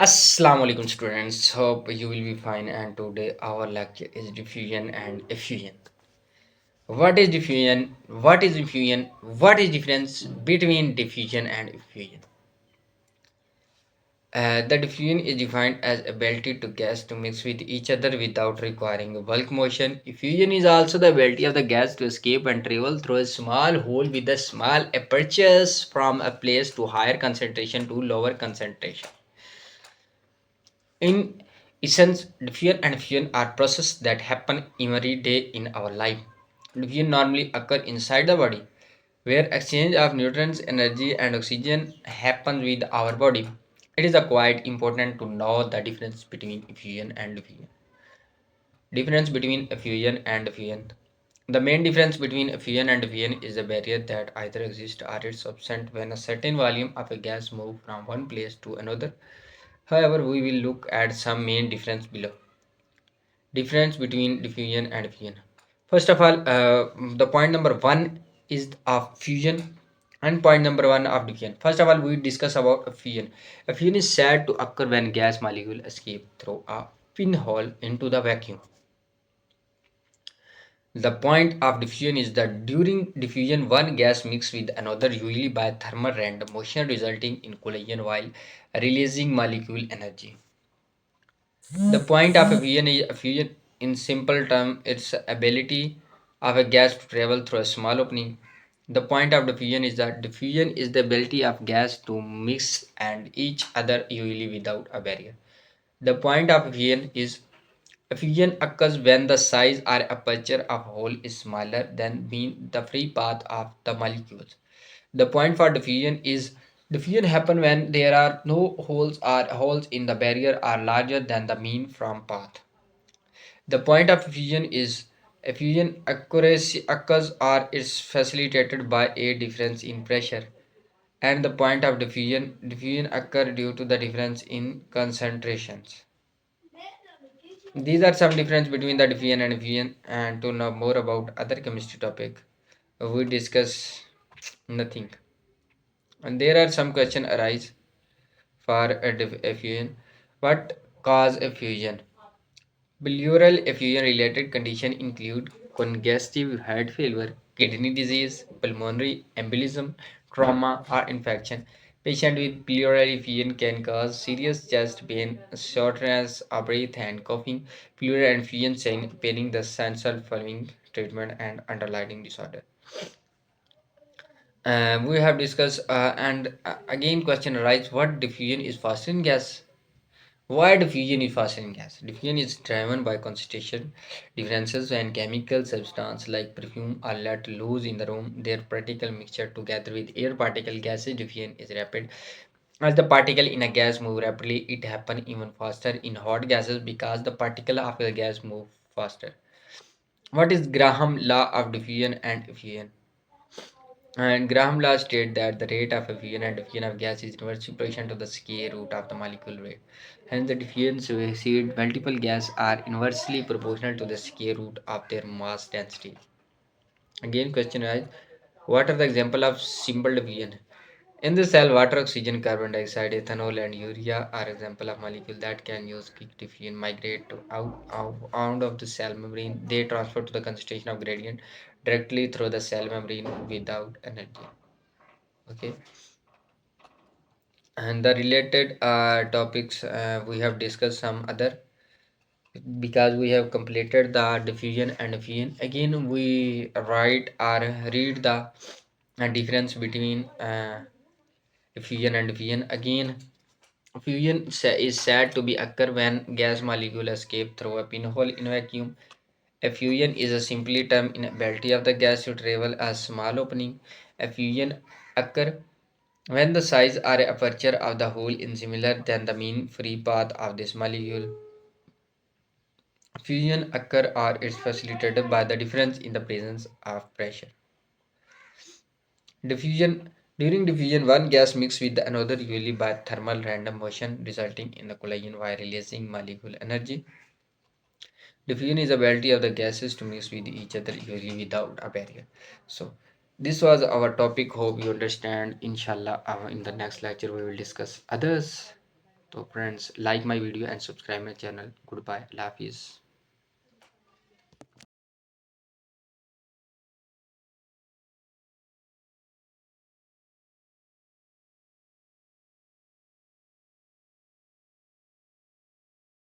Assalamu alaikum students, hope you will be fine and today our lecture is diffusion and effusion. What is diffusion? What is diffusion? What is difference between diffusion and effusion? The diffusion is defined as ability to gas to mix with each other without requiring bulk motion. Effusion is also the ability of the gas to escape and travel through a small hole with a small apertures from a place to higher concentration to lower concentration. In essence, diffusion and fusion are processes that happen every day in our life. Diffusion normally occur inside the body, where exchange of nutrients, energy, and oxygen happens with our body. It is quite important to know the difference between effusion and diffusion. Difference between effusion and diffusion. The main difference between effusion and diffusion is the barrier that either exists or is absent when a certain volume of a gas moves from one place to another. However, we will look at some main difference below. Difference between diffusion and fusion. First of all, the point number one is of fusion and point number one of diffusion. First of all, we discuss about a fusion. A fusion is said to occur when gas molecule escape through a pinhole into the vacuum. The point of diffusion is that during diffusion, one gas mixes with another, usually by thermal random motion, resulting in collision while releasing molecule energy. The point of a fusion is a fusion in simple terms its ability of a gas to travel through a small opening. The point of diffusion is that diffusion is the ability of gas to mix and each other usually without a barrier. The point of fusion is a fusion occurs when the size or aperture of hole is smaller than mean the free path of the molecules. The point for diffusion happen when there are no holes or holes in the barrier are larger than the mean from path. The point of fusion accuracy occurs or is facilitated by a difference in pressure, and the point of diffusion occur due to the difference in concentrations. These are some difference between the diffusion and fusion, and to know more about other chemistry topic, we discuss nothing. And there are some question arise for a fusion. What cause a fusion? Pleural effusion-related conditions include congestive heart failure, kidney disease, pulmonary embolism, trauma, or infection. Patients with pleural effusion can cause serious chest pain, shortness of breath, and coughing. Pleural effusion pairing the central following treatment and underlying disorder. We have discussed and again question arises: what diffusion is faster in gas? Why diffusion is faster in gas? Diffusion is driven by concentration differences when chemical substances like perfume are let loose in the room. Their particle mixture together with air particle gases diffusion is rapid. As the particle in a gas move rapidly, it happens even faster in hot gases because the particle of the gas move faster. What is Graham law of diffusion and effusion? And Graham law states that the rate of effusion and diffusion of gas is inversely proportional to the square root of the molecule weight. Hence, the diffusion succeed multiple gas are inversely proportional to the square root of their mass density. Again, question is, what are the example of simple diffusion? In the cell, water, oxygen, carbon dioxide, ethanol, and urea are example of molecules that can use quick diffusion, migrate out of the cell membrane. They transfer to the concentration of gradient directly through the cell membrane without energy. Okay, and the related topics we have discussed some other because we have completed the diffusion and effusion. Again, we write or read the difference between effusion and diffusion. Again, is said to be occur when gas molecule escape through a pinhole in vacuum. Effusion is a simply term in ability of the gas to travel a small opening. Effusion occur when the size or aperture of the hole is similar than the mean free path of this molecule. Fusion occur or is facilitated by the difference in the presence of pressure. Diffusion During diffusion, one gas mixes with another usually by thermal random motion, resulting in the collision while releasing molecule energy. Diffusion is the ability of the gases to mix with each other usually without a barrier. So, this was our topic. Hope you understand. Inshallah, in the next lecture we will discuss others. So friends, like my video and subscribe my channel. Goodbye. Allah Hafiz.